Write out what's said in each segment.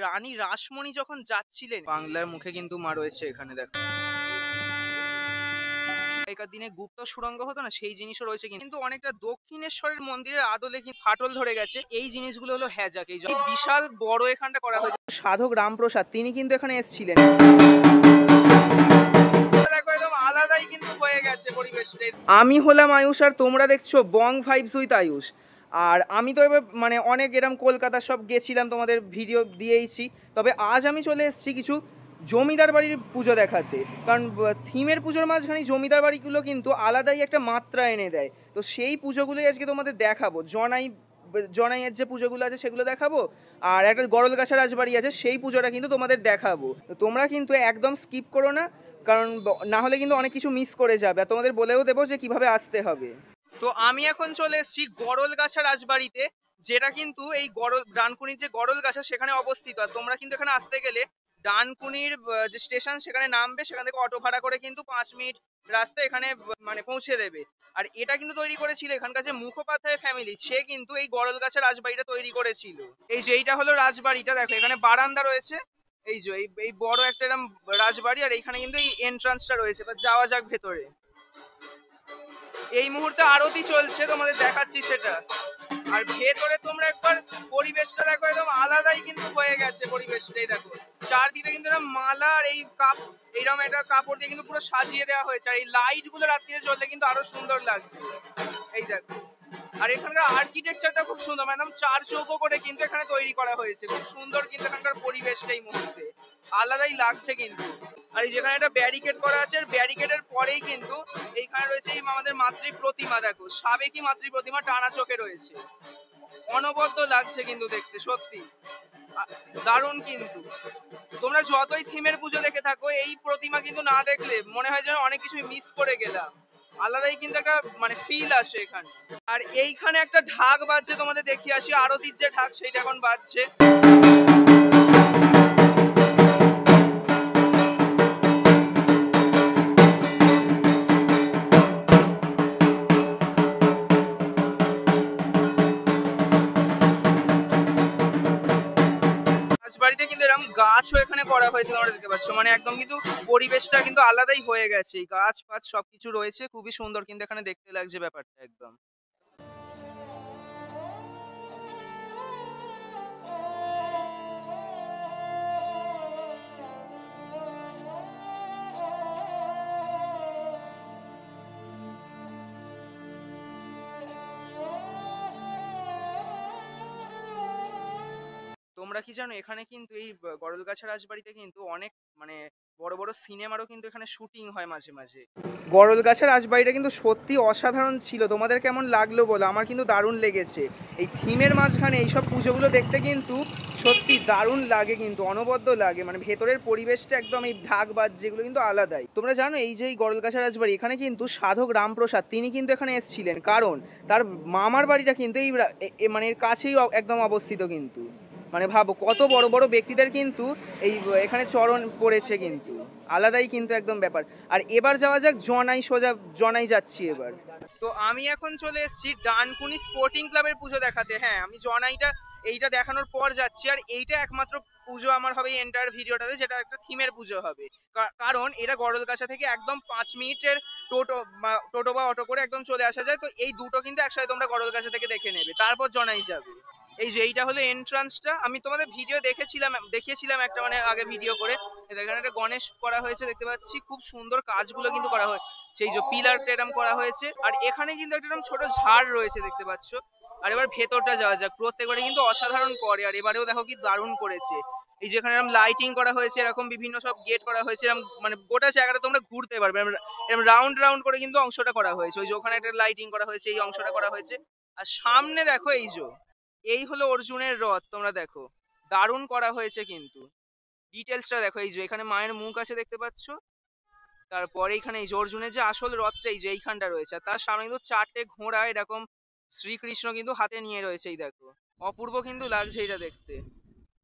রানী রাসমণি যখন যাচ্ছিলেন, বাংলার মুখে কিন্তু মা রয়েছে এখানে দেখো। আগেকার দিনে গুপ্ত সুড়ঙ্গ হতো না, সেই জিনিসও রয়েছে, কিন্তু অনেকটা দক্ষিণেশ্বরের মন্দিরের আদলে কি ফাটল ধরে গেছে। এই জিনিসগুলো হলো হ্যাজাক। এই বিশাল বড় এখানটা করা হয়েছে। সাধক রামপ্রসাদ তিনি কিন্তু এখানে এসেছিলেন। দেখো একদম আলাদাই কিন্তু হয়ে গেছে পরিবেশটা। আমি হলাম আয়ুষ আর তোমরা দেখছো বং ভাইবস উইথ আয়ুষ। আর আমি তো এবার মানে অনেক এরম কলকাতা সব গেছিলাম, তোমাদের ভিডিও দিয়েইছি। তবে আজ আমি চলে এসেছি কিছু জমিদার বাড়ির পুজো দেখাতে, কারণ থিমের পুজোর মাঝখানে জমিদার বাড়িগুলো কিন্তু আলাদাই একটা মাত্রা এনে দেয়। তো সেই পুজোগুলোই আজকে তোমাদের দেখাবো। জনাইয়ের যে পুজোগুলো আছে সেগুলো দেখাবো, আর একটা গরলগাছা রাজবাড়ি আছে সেই পুজোটা কিন্তু তোমাদের দেখাবো। তো তোমরা কিন্তু একদম স্কিপ করো না, কারণ না হলে কিন্তু অনেক কিছু মিস করে যাবে। আর তোমাদের বলেও দেবো যে কিভাবে আসতে হবে। তো আমি এখন চলে এসেছি গরলগাছা রাজবাড়িতে, যেটা কিন্তু এই ডানকুনির যে গরলগাছা সেখানে অবস্থিত। আর তোমরা কিন্তু এখানে আসতে গেলে ডানকুনির যে স্টেশন সেখানে নামবে, সেখান থেকে অটো ভাড়া করে কিন্তু 5 মিনিট রাস্তা এখানে মানে পৌঁছে দেবে। আর এটা কিন্তু তৈরি করেছিল এখানকার যে মুখোপাধ্যায় ফ্যামিলি, সে কিন্তু এই গরলগাছা রাজবাড়িটা তৈরি করেছিল। এই যে এইটা হলো রাজবাড়িটা, দেখো এখানে বারান্দা রয়েছে। এই যে এই বড় একটা এরকম রাজবাড়ি, আর এইখানে কিন্তু এই এন্ট্রান্সটা রয়েছে। এবার যাওয়া যাক ভেতরে। এই মুহূর্তে আরতি চলছে, তোমাদের দেখাচ্ছি সেটা। আর ভেতরে তোমরা একবার পরিবেশটা দেখো, একদম আলাদাই কিন্তু হয়ে গেছে পরিবেশটাই দেখো। চারদিকে কিন্তু এরকম মালা আর এইরকম একটা কাপড় দিয়ে কিন্তু পুরো সাজিয়ে দেওয়া হয়েছে। আর এই লাইট গুলো রাত্রিরে জ্বললে কিন্তু আরো সুন্দর লাগবে। এই দেখো। আর এখানকার আর্কিটেকচারটা খুব সুন্দর, একদম 4 চৌকো করে কিন্তু এখানে তৈরি করা হয়েছে। খুব সুন্দর কিন্তু এখানকার পরিবেশটা এই মুহূর্তে আলাদাই লাগছে কিন্তু। আর এই যেখানে একটা ব্যারিকেড করা আছে, আর ব্যারিকেডের পরেই কিন্তু এইখানে রয়েছে এই আমাদের মাতৃ প্রতিমা। দেখো সাবেকি মাতৃ প্রতিমা টানা চোখে রয়েছে। অনবদ্য লাগছে কিন্তু দেখতে, সত্যি দারুণ। কিন্তু তোমরা যতই থিমের পুজো দেখে থাকো, এই প্রতিমা কিন্তু না দেখলে মনে হয় যেন অনেক কিছু মিস করে গেলাম। আলাদাই কিন্তু একটা মানে ফিল আসে এখানে। আর এইখানে একটা ঢাক বাজছে, তোমাদের দেখিয়ে আসি। আরতির যে ঢাক সেইটা এখন বাজছে। রাজবাড়িতে কিন্তু এরকম গাছও এখানে করা হয়েছে, তোমরা দেখতে পাচ্ছ। মানে একদম কিন্তু পরিবেশটা কিন্তু আলাদাই হয়ে গেছে। এই গাছ ফাছ সবকিছু রয়েছে, খুবই সুন্দর কিন্তু এখানে দেখতে লাগছে ব্যাপারটা একদম। তোমরা কি জানো এখানে কিন্তু এই গরলগাছা রাজবাড়িতে কিন্তু অনেক মানে বড় বড় সিনেমারও কিন্তু এখানে শুটিং হয় মাঝে মাঝে। গরলগাছা রাজবাড়িটা কিন্তু সত্যি অসাধারণ ছিল। তোমাদের কেমন লাগলো বলো? আমার কিন্তু দারুণ লেগেছে। এই থিমের মাঝখানে এইসব পুজোগুলো দেখতে কিন্তু সত্যি দারুণ লাগে, কিন্তু অনবদ্য লাগে। মানে ভেতরের পরিবেশটা একদম এই ঢাক বাজ যেগুলো কিন্তু আলাদাই। তোমরা জানো এই যে এই গরলগাছা রাজবাড়ি, এখানে কিন্তু সাধক রামপ্রসাদ তিনি কিন্তু এখানে এসেছিলেন, কারণ তার মামার বাড়িটা কিন্তু এই মানে এর কাছেই একদম অবস্থিত কিন্তু। মানে ভাবো কত বড় বড় ব্যক্তিদের কিন্তু এই এখানে চরণ পড়েছে, কিন্তু আলাদাই কিন্তু একদম ব্যাপার। আর এবার যাওয়া যাক জনাই, সোজা জনাই যাচ্ছি এবার। তো আমি এখন চলে এসেছি ডানকুনি স্পোর্টিং ক্লাবের পুজো দেখাতে। হ্যাঁ, আমি জনাইটা এইটা দেখানোর পর যাচ্ছি। আর এইটা একমাত্র পুজো আমার হবে এই এন্টার ভিডিওটাতে, যেটা একটা থিমের পুজো হবে। কারণ এটা গরলগাছা থেকে একদম 5 মিনিটের টোটো বা অটো করে একদম চলে আসা যায়। তো এই দুটো কিন্তু একসাথে তোমরা গরলগাছা থেকে দেখে নেবে, তারপর জনাই যাবে। এই যে এইটা হলো এন্ট্রান্সটা। আমি তোমাদের ভিডিও দেখিয়েছিলাম একটা মানে আগে ভিডিও করে। এখানে একটা গণেশ করা হয়েছে দেখতে পাচ্ছি, খুব সুন্দর কাজগুলো কিন্তু করা হয়। সেই যে পিলারটা এরকম করা হয়েছে, আর এখানে কিন্তু একটা এরকম ছোট ঝাড় রয়েছে দেখতে পাচ্ছ। আর এবার ভেতরটা যাওয়া যাক। প্রত্যেকবারে কিন্তু অসাধারণ করে, আর এবারেও দেখো কি দারুণ করেছে। এই যেখানে এরকম লাইটিং করা হয়েছে, এরকম বিভিন্ন সব গেট করা হয়েছে, এরকম মানে গোটা জায়গাটা তোমরা ঘুরতে পারবে। এরকম রাউন্ড রাউন্ড করে কিন্তু অংশটা করা হয়েছে। ওই যে ওখানে একটা লাইটিং করা হয়েছে, এই অংশটা করা হয়েছে। আর সামনে দেখো এই যে এই হলো অর্জুনের রথ, তোমরা দেখো দারুণ করা হয়েছে কিন্তু। ডিটেলসটা দেখো, এই যে এখানে মায়ের মুখ আছে দেখতে পাচ্ছ। তারপরে এখানে এই যে অর্জুনের যে আসল রথটা এই যে এইখানটা রয়েছে, আর তার সামনে কিন্তু 4টে ঘোড়া এরকম শ্রীকৃষ্ণ কিন্তু হাতে নিয়ে রয়েছে। এই দেখো অপূর্ব কিন্তু লাগছে এটা দেখতে,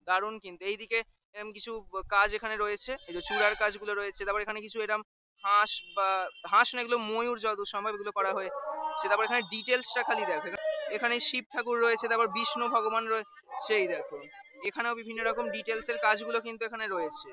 দারুণ কিন্তু। এইদিকে এরকম কিছু কাজ এখানে রয়েছে, এই যে চূড়ার কাজগুলো রয়েছে। তারপর এখানে কিছু এরকম হাঁস বা হাঁস না, এগুলো ময়ূর যতদূর সম্ভব এগুলো করা হয়েছে। তারপর এখানে ডিটেলসটা খালি দেখো, এখানে শিব ঠাকুর রয়েছে, তারপর বিষ্ণু ভগবান রয়েছে। সেই দেখো এখানেও বিভিন্ন রকম ডিটেলস এর কাজগুলো কিন্তু এখানে রয়েছে।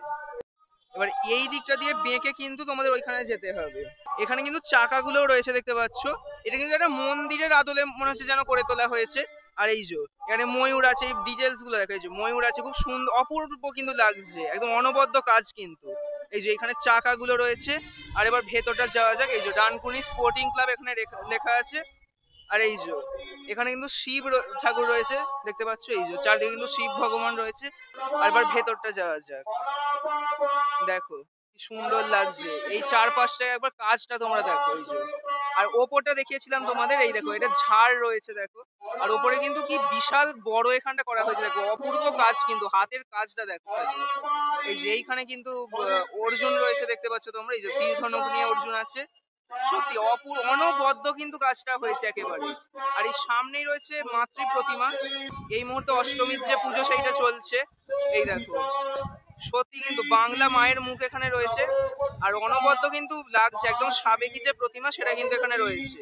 এবার এই দিকটা দিয়ে বেঁকে কিন্তু তোমাদের ওইখানে যেতে হবে। এখানে কিন্তু চাকাগুলোও রয়েছে দেখতে পাচ্ছ। এটা কিন্তু একটা মন্দিরের আদলে মনে হচ্ছে যেন করে তোলা হয়েছে। আর এই যে এখানে ময়ূর আছে, এই ডিটেলস গুলো দেখো, এই যে ময়ূর আছে, খুব সুন্দর অপূর্ব কিন্তু লাগছে, একদম অনবদ্য কাজ কিন্তু। এই যে এখানে চাকাগুলো রয়েছে। আর এবার ভেতরটা যাওয়া যাক। এই যে ডানকুনি স্পোর্টিং ক্লাব এখানে লেখা আছে। আর এই যে এখানে কিন্তু শিব ঠাকুর রয়েছে দেখতে পাচ্ছ, এই যে চারদিকে কিন্তু শিব ভগবান রয়েছে। আর এবার ভেতরটা যাওয়া যাক। দেখো কি সুন্দর লাগছে, এই চারপাশটায় একবার কাজটা তোমরা দেখো। এই যে আর ওপরটা দেখিয়েছিলাম তোমাদের, এই দেখো এটা ঝাড় রয়েছে দেখো। আর ওপরে কিন্তু কি বিশাল বড় এখানটা করা হয়েছে দেখো, অপূর্ব কাজ কিন্তু, হাতের কাজটা দেখো খালি। এই যে এইখানে কিন্তু অর্জুন রয়েছে দেখতে পাচ্ছ তোমরা, এই যে তীর ধনুক নিয়ে অর্জুন আছে। সত্যি অনবদ্য কিন্তু কাজটা হয়েছে একেবারে। আর এই সামনেই রয়েছে মাতৃ প্রতিমা। এই মুহূর্তে অষ্টমীর যে পুজো সেইটা চলছে। এই দেখো সত্যি কিন্তু বাংলা মায়ের মুখ এখানে রয়েছে। আর অনবদ্য কিন্তু লাগছে, একদম সাবেকি যে প্রতিমা সেটা কিন্তু এখানে রয়েছে।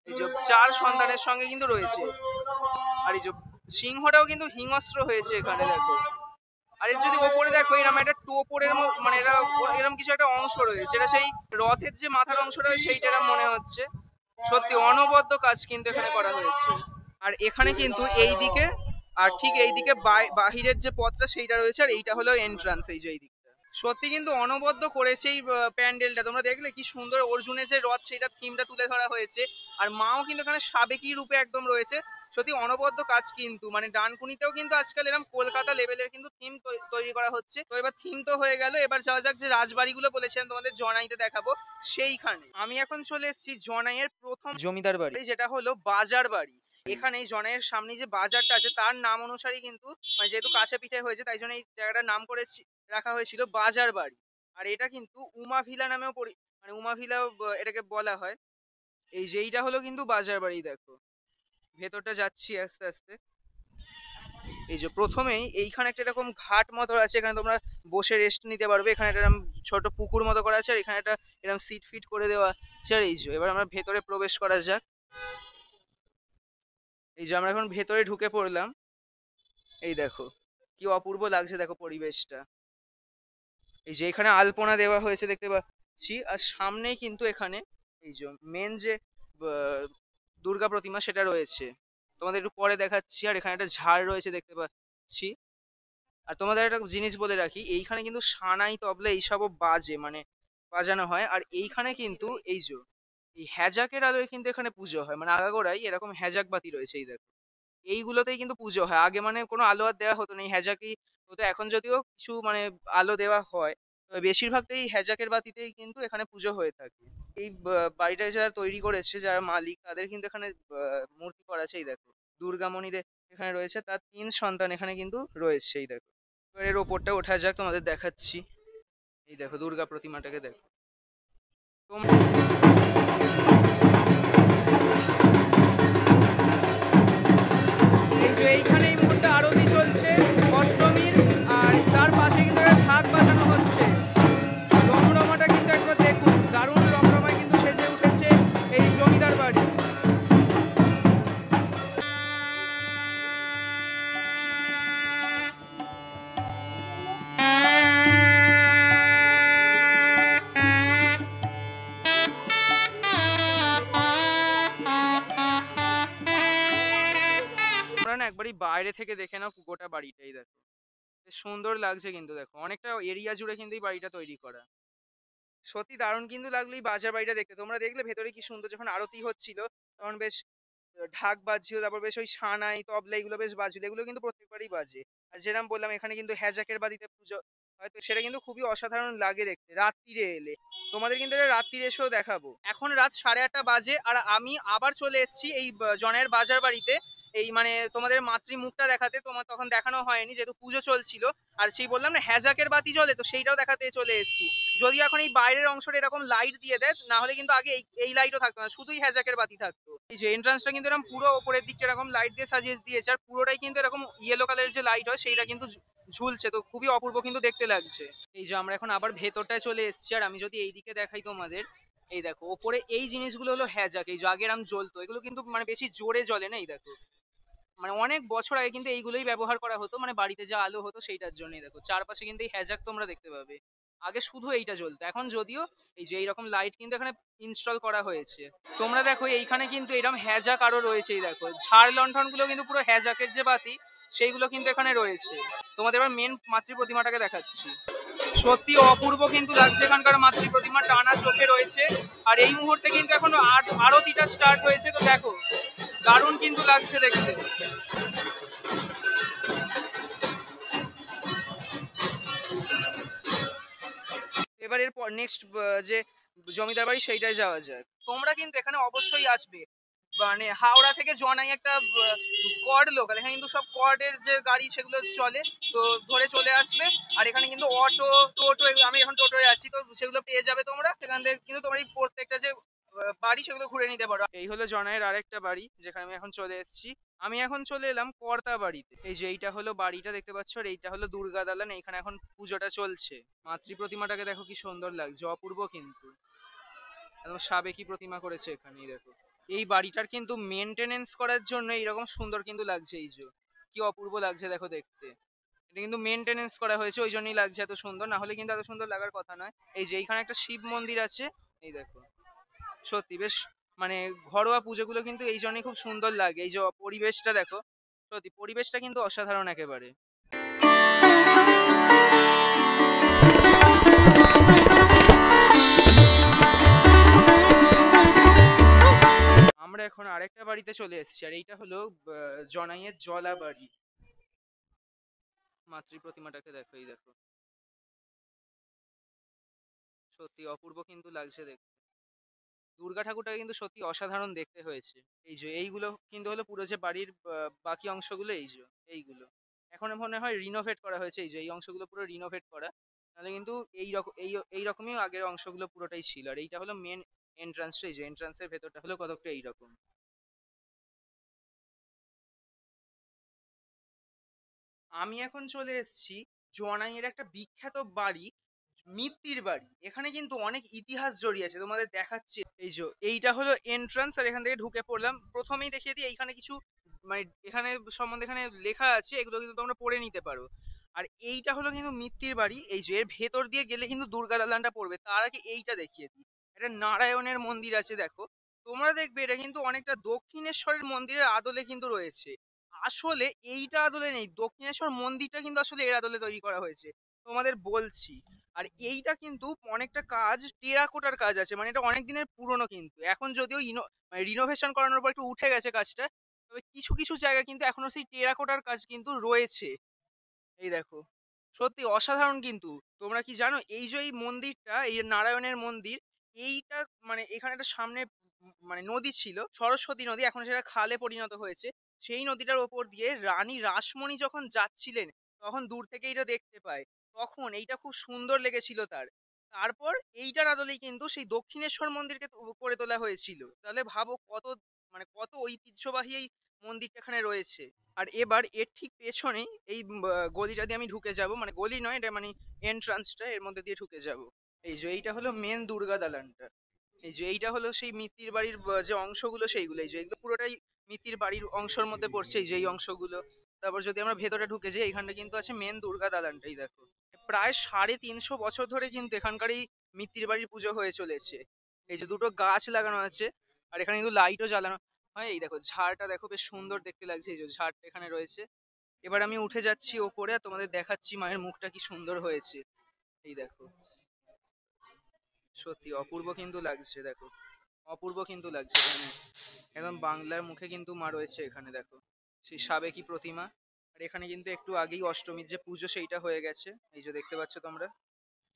এই যে 4 সন্তানের সঙ্গে কিন্তু রয়েছে। আর এই যে সিংহটাও কিন্তু হিংস্র হয়েছে এখানে দেখো। আর এর যদি ওপরে দেখো এরকম একটা টোপরের মানে এরকম কিছু একটা অংশ রয়েছে, এটা সেই রথের যে মাথার অংশ রয়েছে সেইটা মনে হচ্ছে। সত্যি অনবদ্য কাজ কিন্তু এখানে করা হয়েছে। আর এখানে কিন্তু এই দিকে, আর ঠিক এই দিকে বাহিরের যে পথটা সেইটা রয়েছে, আর এইটা হলো এন্ট্রান্স। এই যে এই দিকটা সত্যি কিন্তু অনবদ্য করেছে এই প্যান্ডেলটা। তোমরা দেখলে কি সুন্দর অর্জুনের যে রথ সেইটা থিমটা তুলে ধরা হয়েছে। আর মাও কিন্তু এখানে সাবেকি রূপে একদম রয়েছে। সত্যি অনবদ্য কাজ কিন্তু, মানে ডানকুনিতেও কিন্তু আজকাল এরকম কলকাতা লেভেলের কিন্তু থিম তৈরি করা হচ্ছে। তো এবার থিম তো হয়ে গেল, এবার যাওয়া যাক যে রাজবাড়িগুলো বলেছিলাম তোমাদের জনাইতে দেখাবো সেইখানে। আমি এখন চলে এসেছি জনাইয়ের প্রথম জমিদার বাড়ি, যেটা হলো বাজার বাড়ি। এখানে জনাইয়ের সামনে যে বাজারটা আছে তার নাম অনুসারেই কিন্তু, মানে যেহেতু কাছে পিঠে হয়েছে তাই জন্য এই জায়গাটার নাম করে রাখা হয়েছিল বাজার বাড়ি। আর এটা কিন্তু উমা ভিলা নামেও মানে উমা ভিলা এটাকে বলা হয়। এই যে এইটা হলো কিন্তু বাজার বাড়ি। দেখো ভেতরটা যাচ্ছি আস্তে আস্তে। এই যে প্রথমেই এইখানে একটা এরকম ঘাট মতো আছে, এখানে তোমরা বসে রেস্ট নিতে পারবে। এখানে একটা এরকম ছোট পুকুর মতো করা আছে, আর এখানে একটা এরকম সিট ফিট করে দেওয়া আছে। আর এই যে এবার আমরা ভেতরে প্রবেশ করা যাক। এই যে আমরা এখন ভেতরে ঢুকে পড়লাম। এই দেখো কি অপূর্ব লাগছে দেখো পরিবেশটা। এই যে এখানে আলপনা দেওয়া হয়েছে দেখতে পাচ্ছি। আর সামনেই কিন্তু এখানে এই যে মেন যে দুর্গা প্রতিমা সেটা রয়েছে, তোমাদের একটু পরে দেখাচ্ছি। আর এখানে একটা ঝাড় রয়েছে দেখতে পাচ্ছি। আর তোমাদের একটা জিনিস বলে রাখি, এইখানে কিন্তু সানাই তবলা এইসবও বাজে, মানে বাজানো হয়। আর এইখানে কিন্তু এই যে এই হ্যাজাকের আলোয় কিন্তু এখানে পুজো হয়, মানে আগাগোড়াই এরকম হ্যাজাক বাতি রয়েছে। এই দেখো এইগুলোতেই কিন্তু পুজো হয়। আগে মানে কোনো আলো আর দেওয়া হতো না, এই হ্যাজাকই হতো। এখন যদিও কিছু মানে আলো দেওয়া হয়, তবে বেশিরভাগটাই এই হ্যাজাকের বাতিতেই কিন্তু এখানে পুজো হয়ে থাকে। এই বাড়িটা যারা তৈরি করেছে, যারা মালিক, তাদের কিন্তু এখানে মূর্তি করা আছে। এই দেখো দুর্গামণিদের এখানে রয়েছে, তার 3 সন্তান এখানে কিন্তু রয়েছে। এই দেখো এবার এর ওপরটা ওঠা যাক, তোমাদের দেখাচ্ছি। এই দেখো দুর্গা প্রতিমাটাকে দেখো এই যে এইখানে এই মুহূর্তে আরতি চলছে অষ্টমীর। আর তার পাশে কিন্তু একটা ঢাক বাজানো হচ্ছে। রমরমাটা কিন্তু একবার দেখুন, দারুণ রমরমায় কিন্তু সেজে উঠেছে এই জমিদার বাড়ি। তোমরা না একবারই বাইরে থেকে দেখে নাও গোটা বাড়িটাই দেখো, বেশ সুন্দর লাগছে কিন্তু। দেখো অনেকটা এরিয়া জুড়ে কিন্তু এই বাড়িটা তৈরি করা। সত্যি দারুণ কিন্তু লাগলো এই বাজার বাড়িটা দেখতে। তোমরা দেখলে ভেতরে কি সুন্দর, যখন আরতি হচ্ছিল তখন বেশ ঢাক বাজছিল, তারপর বেশ ওই সানাই তবলা এগুলো বেশ বাজছিল। এগুলো কিন্তু প্রত্যেকবারই বাজে। আর যেরকম বললাম এখানে কিন্তু হ্যাজাকের বাদিতে পুজো হয়তো, সেটা কিন্তু খুবই অসাধারণ লাগে দেখতে রাত্রিরে এলে। তোমাদের কিন্তু এটা রাত্রিরে এসেও দেখাবো। এখন রাত 8:30 বাজে, আর আমি আবার চলে এসেছি এই জনের বাজার বাড়িতে। এই মানে তোমাদের মাতৃ মুখটা দেখাতে, তোমার তখন দেখানো হয়নি যেহেতু পুজো চলছিল। আর সেই বললাম না হ্যাজাকের বাতি জ্বলে, তো সেইটাও দেখাতে চলে এসেছি। যদি এখন এই বাইরের অংশটা এরকম লাইট দিয়ে দেয়, না হলে কিন্তু আগে এই লাইটও থাকতো না, শুধুই হ্যাজাকের বাতি থাকতো। এই যে এন্ট্রান্সটা কিন্তু এরকম পুরো ওপরের দিকটা এরকম লাইট দিয়ে সাজিয়ে দিয়েছে, আর পুরোটাই কিন্তু এরকম ইয়েলো কালারের যে লাইট হয় সেইটা কিন্তু ঝুলছে, তো খুবই অপূর্ব কিন্তু দেখতে লাগছে। এই যে আমরা এখন আবার ভেতরটায় চলে এসেছি। আর আমি যদি এইদিকে দেখাই তোমাদের, এই দেখো ওপরে এই জিনিসগুলো হলো হ্যাজাক। এই যে আগে এরম জ্বলতো, এগুলো কিন্তু মানে বেশি জোরে জ্বলে না। এই দেখো মানে অনেক বছর আগে কিন্তু এইগুলোই ব্যবহার করা হতো, মানে বাড়িতে যা আলো হতো সেইটার জন্যই। দেখো চারপাশে কিন্তু এই হ্যাজাক তোমরা দেখতে পাবে, আগে শুধু এইটা জ্বলতো, এখন যদিও এই যে এইরকম লাইট কিন্তু এখানে ইনস্টল করা হয়েছে। তোমরা দেখো এইখানে কিন্তু এরকম হ্যাজাক আরো রয়েছে, এই দেখো ঝাড় লণ্ঠন গুলো কিন্তু পুরো হ্যাজাকের যে বাতি সেইগুলো কিন্তু এখানে রয়েছে। তোমাদের এবার মেন মাতৃ প্রতিমাটাকে দেখাচ্ছি। সত্যি অপূর্ব কিন্তু লাগছে এখানকার মাতৃ প্রতিমা, টানা চোখে রয়েছে। আর এই মুহূর্তে কিন্তু এখন আরতিটা স্টার্ট হয়েছে, তো দেখো দারুণ কিন্তু লাগছে দেখতে। এবার এরপর নেক্সট যে জমিদার বাড়ি সেইটাই যাওয়া যাক। তোমরা কিন্তু এখানে অবশ্যই আসবে, মানে হাওড়া থেকে জনাই একটা কর্ড লোকাল, এখানে কিন্তু সব কর্ডের যে গাড়ি সেগুলো চলে, তো ধরে চলে আসবে। আর এখানে কিন্তু অটো টোটো, আমি এখন টোটোয় আছি, তো সেগুলো পেয়ে যাবে তোমরা। সেখান থেকে কিন্তু তোমরা এই প্রত্যেকটা যে বাড়ি সেগুলো ঘুরে নিতে পারো। এই হলো জনাইয়ের আরেকটা বাড়ি যেখানে আমি এখন চলে এসেছি। আমি এখন চলে এলাম কর্তা বাড়িতে। এই যে এইটা হলো বাড়িটা দেখতে পাচ্ছ, আর এইটা হলো দুর্গা দালান, এইখানে এখন পুজোটা চলছে। মাতৃ প্রতিমাটাকে দেখো কি সুন্দর লাগছে, অপূর্ব কিন্তু একদম সাবেকি প্রতিমা করেছে এখানেই দেখো। এই বাড়িটার কিন্তু মেনটেনেন্স করার জন্য এইরকম সুন্দর কিন্তু লাগছে, এই যে কি অপূর্ব লাগছে দেখো দেখতে। এটা কিন্তু মেনটেনেন্স করা হয়েছে, ওই জন্যই লাগছে এত সুন্দর, না হলে কিন্তু এত সুন্দর লাগার কথা নয়। এই যে এইখানে একটা শিব মন্দির আছে, এই দেখো সত্যি বেশ মানে ঘরোয়া পুজোগুলো কিন্তু এই জন্যই খুব সুন্দর লাগে। এই যে পরিবেশটা দেখো, সত্যি পরিবেশটা কিন্তু অসাধারণ একেবারে। আমরা এখন আরেকটা বাড়িতে চলে এসেছি, আর এইটা হলো জনাইয়ের জলা বাড়ি। মাতৃ প্রতিমাটাকে দেখো, এই দেখো সত্যি অপূর্ব কিন্তু লাগছে দেখতে। দুর্গা ঠাকুরটা কিন্তু সত্যি অসাধারণ দেখতে হয়েছে। এই যে এইগুলো কিন্তু হলো পুরো যে বাড়ির বাকি অংশগুলো, এই যে এইগুলো এখন মনে হয় রিনোভেট করা হয়েছে। এই যে এই অংশগুলো পুরো রিনোভেট করা, তাহলে কিন্তু এই রকমই আগের অংশগুলো পুরোটাই ছিল। আর এইটা হলো মেন এন্ট্রান্সটা, এই যে এন্ট্রান্সের ভেতরটা হলো কতকটা এইরকম। আমি এখন চলে এসেছি জোয়ানাইয়ের একটা বিখ্যাত বাড়ি, মিত্তির বাড়ি। এখানে কিন্তু অনেক ইতিহাস জড়িয়ে আছে, তোমাদের দেখাচ্ছি। এই যে এইটা হলো এন্ট্রান্স, আর এখান থেকে ঢুকে পড়লাম। প্রথমেই দেখিয়ে দিই এইখানে কিছু মানে এখানে সম্বন্ধে এখানে লেখা আছে, এগুলো কিন্তু তোমরা পড়ে নিতে পারো। আর এইটা হলো কিন্তু মিত্তির বাড়ি। এই যে এর ভেতর দিয়ে গেলে কিন্তু দুর্গা দালানটা পড়বে। তার আগে এইটা দেখিয়ে দিই, এটা নারায়ণের মন্দির আছে দেখো। তোমরা দেখবে এটা কিন্তু অনেকটা দক্ষিণেশ্বরের মন্দিরের আদলে কিন্তু রয়েছে। আসলে এইটা আদলে নেই, দক্ষিণেশ্বর মন্দিরটা কিন্তু আসলে এর আদলে তৈরি করা হয়েছে, তোমাদের বলছি। আর এইটা কিন্তু অনেকটা কাজ টেরাকোটার কাজ আছে, মানে এটা অনেক দিনের পুরনো কিন্তু। এখন যদিও মানে রিনোভেশন করানোর পর একটু উঠে গেছে কাজটা, তবে কিছু কিছু জায়গা কিন্তু এখনো সেই টেরাকোটার কাজ কিন্তু রয়েছে। এই দেখো সত্যি অসাধারণ কিন্তু। তোমরা কি জানো এই যে এই মন্দিরটা, এই নারায়ণের মন্দির, এইটা মানে এখানে একটা সামনে মানে নদী ছিল, সরস্বতী নদী, এখন সেটা খালে পরিণত হয়েছে। সেই নদীটার ওপর দিয়ে রানী রাসমণি যখন যাচ্ছিলেন, তখন দূর থেকে এটা দেখতে পায়, তখন এইটা খুব সুন্দর লেগেছিল তার। তারপর এইটার আদলেই কিন্তু সেই দক্ষিণেশ্বর মন্দিরকে করে তোলা হয়েছিল। তাহলে ভাবো কত মানে কত ঐতিহ্যবাহী এই মন্দিরটা এখানে রয়েছে। আর এবার এর ঠিক পেছনেই এই গলিটা দিয়ে আমি ঢুকে যাব, মানে গলি নয় এটা, মানে এন্ট্রান্সটা এর মধ্যে দিয়ে ঢুকে যাব। এই যে এইটা হলো মেন দুর্গা দালানটা। এই যে এইটা হলো সেই মিত্তির বাড়ির যে অংশগুলো সেইগুলো, এই যে এগুলো পুরোটাই মিত্তির বাড়ির অংশের মধ্যে পড়ছে, এই যে এই অংশগুলো। তারপর যদি আমরা ভেতরে ঢুকে যাই, এখানটা কিন্তু আছে মেন দুর্গা দালানটাই দেখো। প্রায় 350 বছর ধরে কিন্তু এখানকার এই মিত্তির বাড়ির পুজো হয়ে চলেছে। এই যে দুটো গাছ লাগানো আছে, আর এখানে কিন্তু লাইটও জ্বালানো হয়। এই দেখো ঝাড়টা দেখো বেশ সুন্দর দেখতে লাগছে, এই যে ঝাড়টা এখানে রয়েছে। এবার আমি উঠে যাচ্ছি ওপরে, আর তোমাদের দেখাচ্ছি মায়ের মুখটা কি সুন্দর হয়েছে। এই দেখো সত্যি অপূর্ব কিন্তু লাগছে দেখো, অপূর্ব কিন্তু লাগছে এখানে। একদম বাংলার মুখে কিন্তু মা রয়েছে এখানে দেখো, সেই সাবেকি প্রতিমা। আর এখানে কিন্তু একটু আগেই অষ্টমীর যে পুজো সেইটা হয়ে গেছে, এই যে দেখতে পাচ্ছ তোমরা।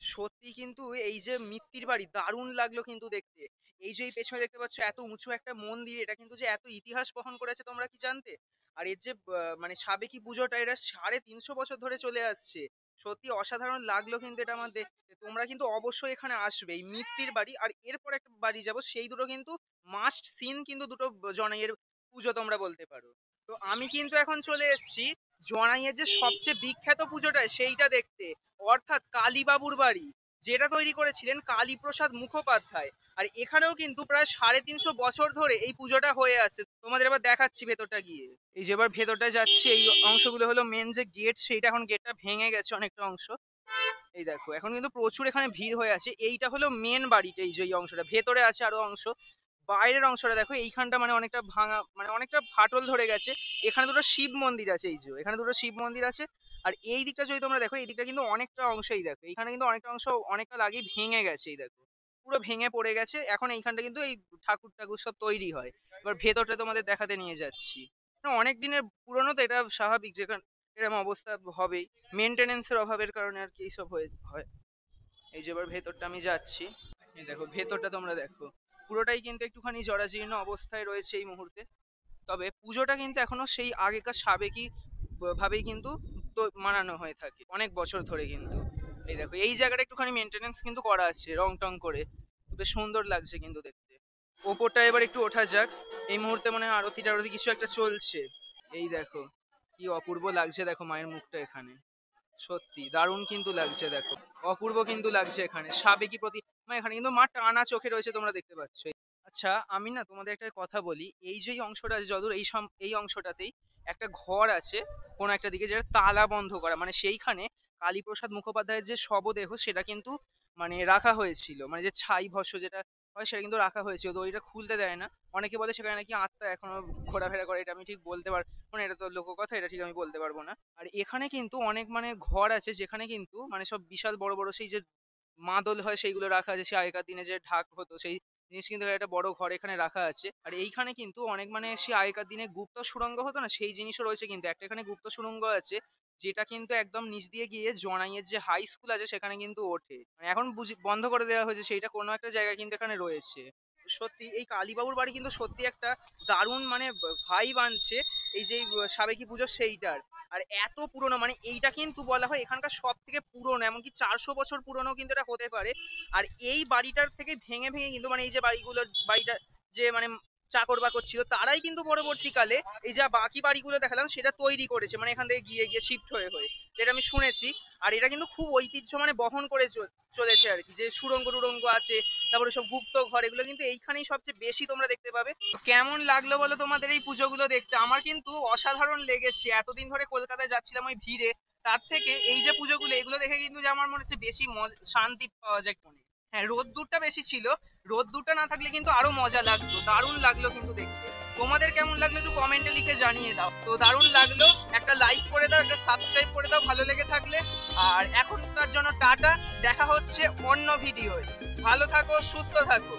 সত্যি কিন্তু এই যে মিত্তির বাড়ি দারুণ লাগলো কিন্তু দেখতে। এই যে এই পেছনে দেখতে পাচ্ছ এত উঁচু একটা মন্দির, এটা কিন্তু যে এত ইতিহাস বহন করেছে তোমরা কি জানতে? আর এর যে মানে সাবেকি পুজোটা, এটা 350 বছর ধরে চলে আসছে। সত্যি অসাধারণ লাগলো কিন্তু এটা আমার দেখতে। তোমরা কিন্তু অবশ্যই এখানে আসবে, এই মিত্তির বাড়ি আর এরপর একটা বাড়ি যাব, সেই দুটো কিন্তু মাস্ট সিন কিন্তু দুটো জনাইয়ের পুজো তোমরা বলতে পারো। তো আমি কিন্তু এখন চলে এসেছি জনাইয়ের যে সবচেয়ে বিখ্যাত পুজোটা সেইটা দেখতে, অর্থাৎ কালীবাবুর বাড়ি, যেটা তৈরি করেছিলেন কালীপ্রসাদ মুখোপাধ্যায়। আর এখানেও কিন্তু প্রায় 350 বছর ধরে এই পুজোটা হয়ে আসছে। তোমাদের এবার দেখাচ্ছি ভেতরটা গিয়ে। এই যে এবার ভেতরটা যাচ্ছি, এই অংশগুলো হলো মেন যে গেট, সেইটা এখন গেটটা ভেঙে গেছে অনেকটা অংশ। এই দেখো এখন কিন্তু প্রচুর এখানে ভিড় হয়ে আছে। এইটা হলো মেন বাড়িটা, এই যে এই অংশটা ভেতরে আছে আরো অংশ। বাইরের অংশটা দেখো, এইখানটা মানে অনেকটা ভাঙা, মানে অনেকটা ফাটল ধরে গেছে। এখানে দুটো শিব মন্দির আছে, এই যে এখানে দুটো শিব মন্দির আছে। আর এই দিকটা যদি তোমরা দেখো, এই দিকটা কিন্তু অনেকটা অংশই দেখো, এইখানে কিন্তু অনেকটা অংশ অনেকটা আগেই ভেঙে গেছে। এই দেখো পুরো ভেঙে পড়ে গেছে। এখন এইখানটা কিন্তু এই ঠাকুর ঠাকুর সব তৈরি হয়। এবার ভেতরটা তোমাদের দেখাতে নিয়ে যাচ্ছি। অনেক দিনের পুরনো তো, এটা স্বাভাবিক যেখানে এরকম অবস্থা হবেই, মেনটেনেন্সের অভাবের কারণে আর কি এইসব হয়। এই যে এবার ভেতরটা আমি যাচ্ছি। এই দেখো ভেতরটা তোমরা দেখো, পুরোটাই কিন্তু একটুখানি জরাজীর্ণ অবস্থায় রয়েছে এই মুহূর্তে। তবে পুজোটা কিন্তু এখনো সেই আগেকার সাবেকি ভাবেই কিন্তু তো মানানো হয়ে থাকে অনেক বছর ধরে কিন্তু। এই দেখো এই জায়গাটা একটুখানি মেনটেনেন্স কিন্তু করা আছে রং টং করে, বেশ সুন্দর লাগছে কিন্তু দেখতে। ওপরটা এবার একটু ওঠা যাক। এই মুহূর্তে মনে হয় আরতি টারতি কিছু একটা চলছে। এই দেখো কি অপূর্ব লাগছে, দেখো মায়ের মুখটা এখানে, সত্যি দারুণ কিন্তু লাগছে। দেখো অপূর্ব কিন্তু লাগছে এখানে, সাবেকি প্রতিমা এখানে কিন্তু মা টানা চোখে রয়েছে, তোমরা দেখতে পাচ্ছ। আচ্ছা আমি না তোমাদের একটা কথা বলি, এই যে অংশটা আছে যদূর এই অংশটাতেই একটা ঘর আছে কোন একটা দিকে, যেটা তালা বন্ধ করা, মানে সেইখানে কালীপ্রসাদ মুখোপাধ্যায়ের যে শবদেহ সেটা কিন্তু মানে রাখা হয়েছিল, মানে যে ছাই ভস্য যেটা হয় সেটা কিন্তু রাখা হয়েছিল, তো ওইটা খুলতে দেয় না। অনেকে বলে সেখানে নাকি আত্মা এখনো ঘোরাফেরা করে, এটা আমি ঠিক বলতে পারবো না, এটা তো লোককথা, এটা ঠিক আমি বলতে পারবো না। আর এখানে কিন্তু অনেক মানে ঘর আছে যেখানে কিন্তু মানে সব বিশাল বড় বড় সেই যে মাদল হয় সেইগুলো রাখা আছে, সে আগেকার দিনে যে ঢাক হতো সেই জিনিস কিন্তু একটা বড় ঘর এখানে রাখা আছে। আর এইখানে কিন্তু অনেক মানে সে আগেকার দিনে গুপ্ত সুড়ঙ্গ হতো না, সেই জিনিসও রয়েছে কিন্তু। একটা এখানে গুপ্ত সুড়ঙ্গ আছে যেটা কিন্তু একদম নিচ দিয়ে গিয়ে জোনাইয়ের যে হাই স্কুল আছে সেখানে কিন্তু ওঠে, মানে এখন বন্ধ করে দেওয়া হয়েছে সেইটা, কোনো একটা জায়গায় কিন্তু এখানে রয়েছে। সত্যি এই কালীবাবুর বাড়ি কিন্তু সত্যি একটা দারুণ মানে ভাইব আনছে এই যে সাবেকি পুজো সেইটার। আর এত পুরনো, মানে এইটা কিন্তু বলা হয় এখানকার সব থেকে পুরনো, এমনকি 400 বছর পুরনো কিন্তু এটা হতে পারে। আর এই বাড়িটার থেকে ভেঙে ভেঙে কিন্তু মানে এই যে বাড়িটা যে মানে চাকর বাকর ছিল তারাই কিন্তু পরবর্তীকালে এই যা বাকি বাড়িগুলো দেখালাম সেটা তৈরি করেছে, মানে এখান থেকে গিয়ে গিয়ে শিফট হয়ে হয়ে, যেটা আমি শুনেছি। আর এটা কিন্তু খুব ঐতিহ্য মানে বহন করে চলেছে আর কি, যে সুড়ঙ্গ টুড়ঙ্গ আছে, তারপরে সব গুপ্ত ঘর, এগুলো কিন্তু এইখানেই সবচেয়ে বেশি তোমরা দেখতে পাবে। কেমন লাগলো বলো তোমাদের এই পুজোগুলো দেখতে? আমার কিন্তু অসাধারণ লেগেছে। এতদিন ধরে কলকাতায় যাচ্ছিলাম ওই ভিড়ে, তার থেকে এই যে পুজোগুলো এগুলো দেখে কিন্তু যে আমার মনে হচ্ছে বেশি শান্তি পাওয়া যায় মনে। হ্যাঁ রোদ্দুরটা বেশি ছিল, রোদ্দুরটা না থাকলে কিন্তু আরো মজা লাগতো, দারুণ লাগলো কিন্তু দেখতে। তোমাদের কেমন লাগলো একটু কমেন্টে লিখে জানিয়ে দাও। তো দারুণ লাগলো, একটা লাইক করে দাও, একটা সাবস্ক্রাইব করে দাও ভালো লেগে থাকলে। আর এখনকার জন্য টাটা, দেখা হচ্ছে অন্য ভিডিওয়। ভালো থাকো, সুস্থ থাকো।